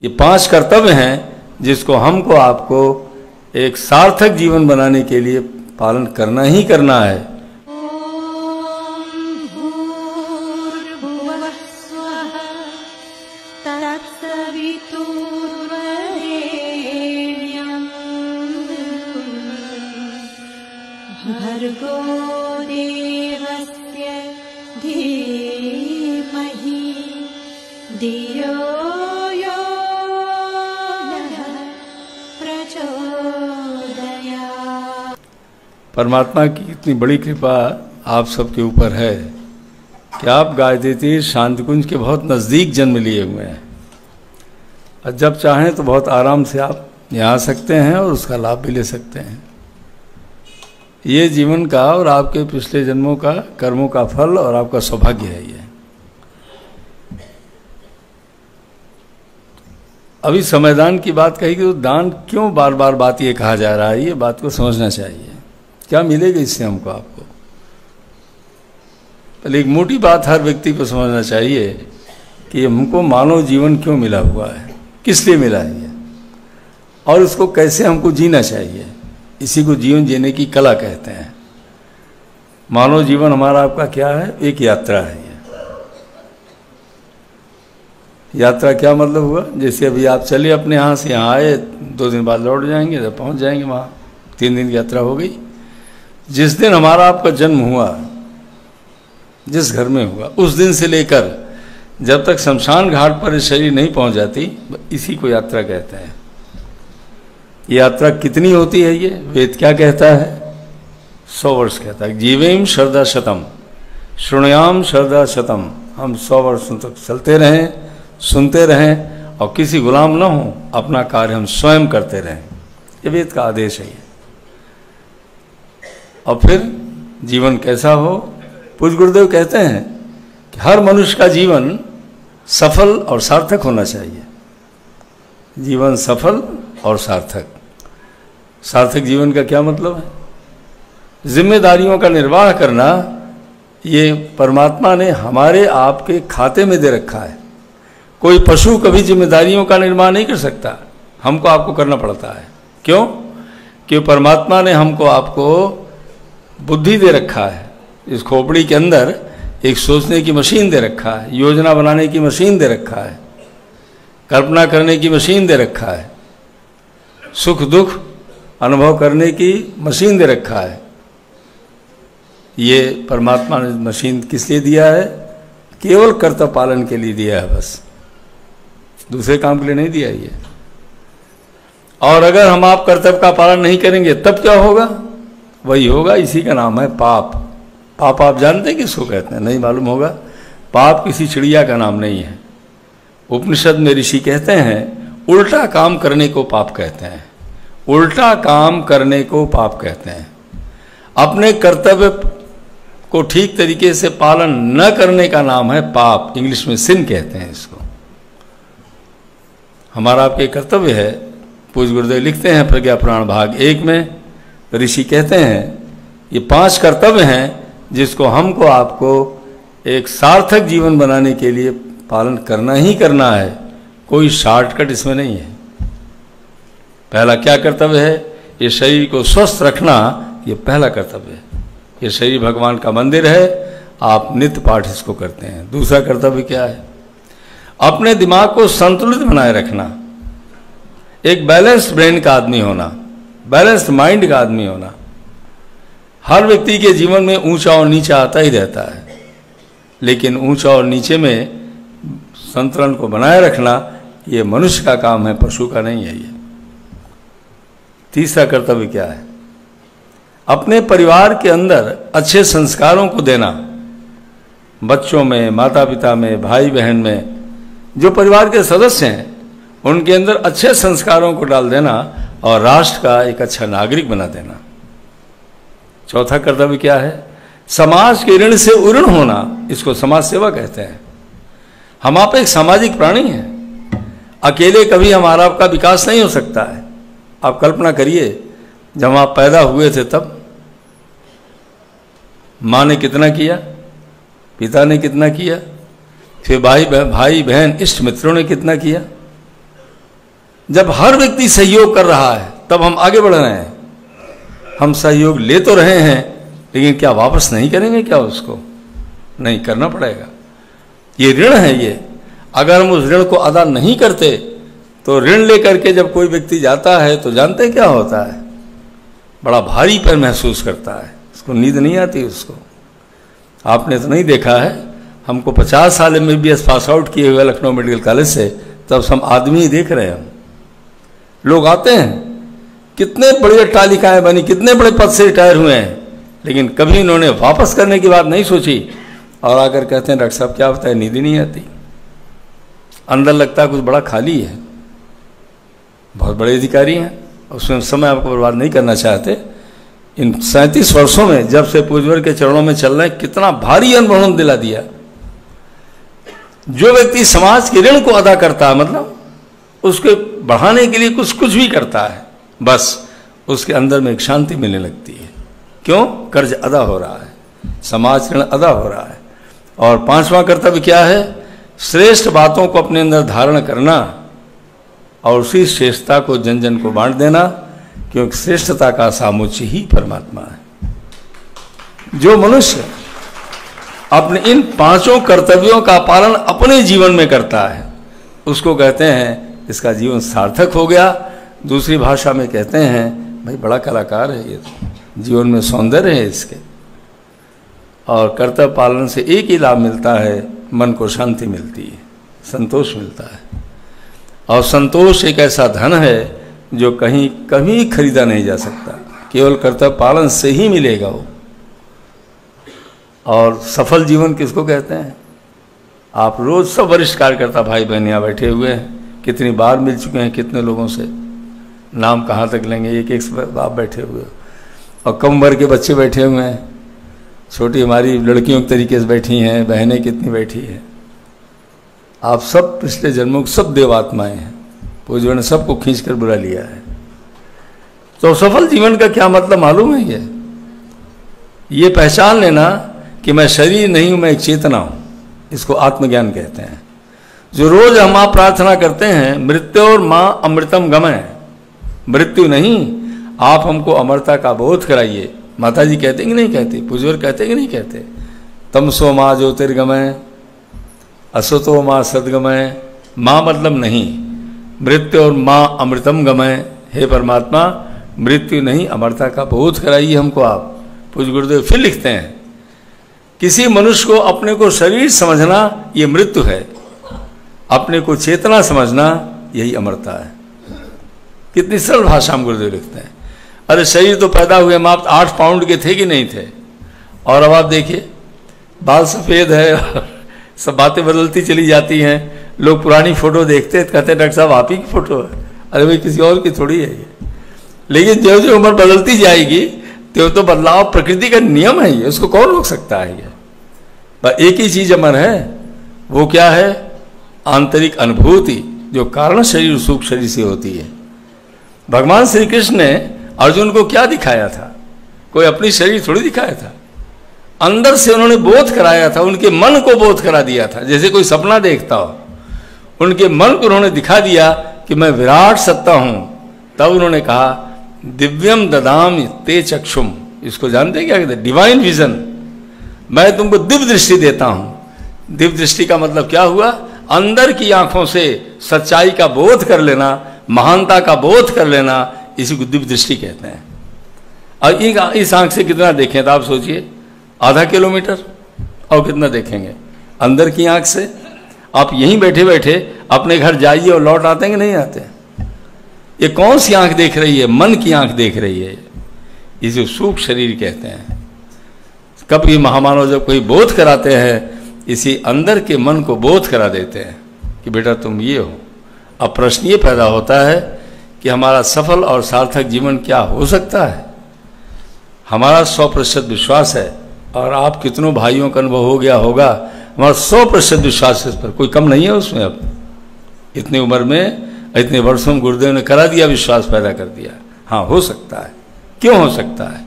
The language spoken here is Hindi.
ये 5 कर्तव्य हैं जिसको हमको आपको एक सार्थक जीवन बनाने के लिए पालन करना ही करना है। भर्गो देवस्य धीमहि धियो यो नः प्रचोदयात्। परमात्मा की इतनी बड़ी कृपा आप सबके ऊपर है कि आप गायत्री तीर्थ शांतिकुंज के बहुत नज़दीक जन्म लिए हुए हैं और जब चाहें तो बहुत आराम से आप यहाँ आ सकते हैं और उसका लाभ भी ले सकते हैं। ये जीवन का और आपके पिछले जन्मों का कर्मों का फल और आपका सौभाग्य है। ये अभी समयदान की बात कही कि तो दान क्यों बार बार बात ये कहा जा रहा है, ये बात को समझना चाहिए। क्या मिलेगा इससे हमको आपको? पहले एक मोटी बात हर व्यक्ति को समझना चाहिए कि हमको मानव जीवन क्यों मिला हुआ है, किस लिए मिला है और उसको कैसे हमको जीना चाहिए। इसी को जीवन जीने की कला कहते हैं। मानव जीवन हमारा आपका क्या है? एक यात्रा है। ये यात्रा क्या मतलब हुआ? जैसे अभी आप चले अपने यहाँ से यहाँ आए, 2 दिन बाद लौट जाएंगे, जब पहुँच जाएंगे वहाँ 3 दिन की यात्रा हो गई। जिस दिन हमारा आपका जन्म हुआ, जिस घर में हुआ, उस दिन से लेकर जब तक शमशान घाट पर शरीर नहीं पहुँच जाती, इसी को यात्रा कहते हैं। ये यात्रा कितनी होती है? ये वेद क्या कहता है? 100 वर्ष कहता है। जीवेम श्रद्धा शतम श्रृणुयाम श्रद्धा शतम। हम 100 वर्षों तक चलते रहें, सुनते रहें और किसी गुलाम न हो, अपना कार्य हम स्वयं करते रहें। ये वेद का आदेश है। और फिर जीवन कैसा हो? पूज्य गुरुदेव कहते हैं कि हर मनुष्य का जीवन सफल और सार्थक होना चाहिए। जीवन सफल और सार्थक। सार्थक जीवन का क्या मतलब है? जिम्मेदारियों का निर्वाह करना, ये परमात्मा ने हमारे आपके खाते में दे रखा है। कोई पशु कभी जिम्मेदारियों का निर्वाह नहीं कर सकता, हमको आपको करना पड़ता है। क्यों? कि परमात्मा ने हमको आपको बुद्धि दे रखा है। इस खोपड़ी के अंदर एक सोचने की मशीन दे रखा है, योजना बनाने की मशीन दे रखा है, कल्पना करने की मशीन दे रखा है, सुख दुख अनुभव करने की मशीन दे रखा है। ये परमात्मा ने मशीन किस लिए दिया है? केवल कर्तव्य पालन के लिए दिया है, बस दूसरे काम के लिए नहीं दिया ये। और अगर हम आप कर्तव्य का पालन नहीं करेंगे तब क्या होगा? वही होगा, इसी का नाम है पाप। पाप आप जानते हैं किसको कहते हैं? नहीं मालूम होगा। पाप किसी चिड़िया का नाम नहीं है। उपनिषद में ऋषि कहते हैं उल्टा काम करने को पाप कहते हैं। उल्टा काम करने को पाप कहते हैं। अपने कर्तव्य को ठीक तरीके से पालन न करने का नाम है पाप। इंग्लिश में सिन कहते हैं इसको। हमारा आपके कर्तव्य है। पूज्य गुरुदेव लिखते हैं प्रज्ञा पुराण भाग 1 में, ऋषि कहते हैं ये 5 कर्तव्य हैं जिसको हमको आपको एक सार्थक जीवन बनाने के लिए पालन करना ही करना है। कोई शॉर्टकट इसमें नहीं है। पहला क्या कर्तव्य है? ये शरीर को स्वस्थ रखना, ये पहला कर्तव्य है। ये शरीर भगवान का मंदिर है, आप नित्य पाठ इसको करते हैं। दूसरा कर्तव्य क्या है? अपने दिमाग को संतुलित बनाए रखना, एक बैलेंस्ड ब्रेन का आदमी होना, बैलेंस्ड माइंड का आदमी होना। हर व्यक्ति के जीवन में ऊंचा और नीचा आता ही रहता है, लेकिन ऊंचा और नीचे में संतुलन को बनाए रखना ये मनुष्य का काम है, पशु का नहीं है ये। तीसरा कर्तव्य क्या है? अपने परिवार के अंदर अच्छे संस्कारों को देना। बच्चों में, माता पिता में, भाई बहन में, जो परिवार के सदस्य हैं उनके अंदर अच्छे संस्कारों को डाल देना और राष्ट्र का एक अच्छा नागरिक बना देना। चौथा कर्तव्य क्या है? समाज के ऋण से उऋण होना, इसको समाज सेवा कहते हैं। हम आप एक सामाजिक प्राणी हैं। अकेले कभी हमारा आपका विकास नहीं हो सकता है। आप कल्पना करिए, जब आप पैदा हुए थे तब माँ ने कितना किया, पिता ने कितना किया, फिर भाई बहन इष्ट मित्रों ने कितना किया। जब हर व्यक्ति सहयोग कर रहा है तब हम आगे बढ़ रहे हैं। हम सहयोग ले तो रहे हैं, लेकिन क्या वापस नहीं करेंगे क्या उसको? नहीं, करना पड़ेगा। ये ऋण है ये। अगर हम उस ऋण को अदा नहीं करते तो ऋण लेकर के जब कोई व्यक्ति जाता है तो जानते क्या होता है? बड़ा भारीपन महसूस करता है, उसको नींद नहीं आती उसको। आपने तो नहीं देखा है, हमको 50 साल MBBS पास आउट किए हुए लखनऊ मेडिकल कॉलेज से, तब से हम आदमी ही देख रहे हैं। हम लोग आते हैं, कितने बड़ी अट्टालिकाएं बनी, कितने बड़े पद से रिटायर हुए हैं, लेकिन कभी इन्होंने वापस करने की बात नहीं सोची, और आकर कहते हैं डॉक्टर साहब क्या होता है, नींद ही नहीं आती। अंदर लगता है कुछ बड़ा खाली है। बहुत बड़े अधिकारी हैं, उसमें समय आपको बर्बाद नहीं करना चाहते। इन 37 वर्षों में जब से पूज्यवर के चरणों में चल रहे हैं, कितना भारी अनुभव दिला दिया। जो व्यक्ति समाज के ऋण को अदा करता है, मतलब उसके बढ़ाने के लिए कुछ भी करता है, बस उसके अंदर में एक शांति मिलने लगती है। क्यों? कर्ज अदा हो रहा है, समाज ऋण अदा हो रहा है। और 5वां कर्तव्य क्या है? श्रेष्ठ बातों को अपने अंदर धारण करना और उसी श्रेष्ठता को जन जन को बांट देना, क्योंकि श्रेष्ठता का सामुच्य ही परमात्मा है। जो मनुष्य अपने इन 5 कर्तव्यों का पालन अपने जीवन में करता है, उसको कहते हैं इसका जीवन सार्थक हो गया। दूसरी भाषा में कहते हैं भाई बड़ा कलाकार है ये, तो जीवन में सौंदर्य है इसके। और कर्तव्य पालन से एक ही लाभ मिलता है, मन को शांति मिलती है, संतोष मिलता है। और संतोष एक ऐसा धन है जो कहीं कभी खरीदा नहीं जा सकता, केवल कर्तव्य पालन से ही मिलेगा वो। और सफल जीवन किसको कहते हैं? आप रोज सब वरिष्ठ कार्यकर्ता भाई बहन यहाँ बैठे हुए हैं, कितनी बार मिल चुके हैं, कितने लोगों से, नाम कहाँ तक लेंगे, एक आप बैठे हुए हो। और कम उम्र के बच्चे बैठे हुए हैं, छोटी हमारी लड़कियों के तरीके से बैठी हैं, बहनें कितनी बैठी हैं। आप सब पिछले जन्मों के सब देवात्माएं हैं, पूज्य ने सबको खींच कर बुला लिया है। तो सफल जीवन का क्या मतलब मालूम है? ये पहचान लेना कि मैं शरीर नहीं हूं, मैं एक चेतना हूं। इसको आत्मज्ञान कहते हैं। जो रोज हम आप प्रार्थना करते हैं, मृत्यु और माँ अमृतम गमय, मृत्यु नहीं, आप हमको अमरता का बोध कराइए। माता जी कहते कि नहीं कहती? पूज्यवर कहते कि नहीं कहते? तमसो माँ ज्योतिर्गमय, असतो माँ सदगमय। माँ मतलब नहीं, मृत्यु और माँ अमृतम गमय। हे परमात्मा, मृत्यु नहीं, अमरता का बोध कराइए हमको आप। पूज्य गुरुदेव फिर लिखते हैं, किसी मनुष्य को अपने को शरीर समझना ये मृत्यु है, अपने को चेतना समझना यही अमरता है। कितनी सरल भाषा में गुरुदेव लिखते हैं। अरे शरीर तो पैदा हुए हम आप 8 पाउंड के थे कि नहीं थे, और अब आप देखिए बाल सफ़ेद है, सब बातें बदलती चली जाती हैं। लोग पुरानी फोटो देखते हैं, कहते हैं डॉक्टर साहब आप ही की फोटो है। अरे भाई किसी और की थोड़ी है ये। लेकिन जो जो उम्र बदलती जाएगी तो बदलाव प्रकृति का नियम है ये, उसको कौन रोक सकता है? ये पर एक ही चीज अमर है, वो क्या है? आंतरिक अनुभूति, जो कारण शरीर सुख शरीर से होती है। भगवान श्री कृष्ण ने अर्जुन को क्या दिखाया था? कोई अपनी शरीर थोड़ी दिखाया था, अंदर से उन्होंने बोध कराया था, उनके मन को बोध करा दिया था। जैसे कोई सपना देखता हो, उनके मन को उन्होंने दिखा दिया कि मैं विराट सत्ता हूं। तब उन्होंने कहा दिव्यम ददाम ते चक्षुम। इसको जानते क्या कहते हैं? Divine vision. मैं तुमको दिव्य दृष्टि देता हूं। दिव्य दृष्टि का मतलब क्या हुआ? अंदर की आंखों से सच्चाई का बोध कर लेना, महानता का बोध कर लेना, इसी को दिव्य दृष्टि कहते हैं। और इस आंख से कितना देखें तो आप सोचिए, आधा किलोमीटर। और कितना देखेंगे अंदर की आंख से? आप यहीं बैठे बैठे अपने घर जाइए और लौट आते हैं कि नहीं आते? ये कौन सी आंख देख रही है? मन की आंख देख रही है। इसे सूक्ष्म शरीर कहते हैं। कब ये महामानव जब कोई बोध कराते हैं, इसी अंदर के मन को बोध करा देते हैं कि बेटा तुम ये हो। अब प्रश्न ये पैदा होता है कि हमारा सफल और सार्थक जीवन क्या हो सकता है? हमारा 100% विश्वास है, और आप कितनों भाइयों का अनुभव हो गया होगा, हमारा 100% विश्वास है इस पर, कोई कम नहीं है उसमें। अब इतनी उम्र में, इतने वर्षों में गुरुदेव ने करा दिया, विश्वास पैदा कर दिया। हाँ हो सकता है। क्यों हो सकता है?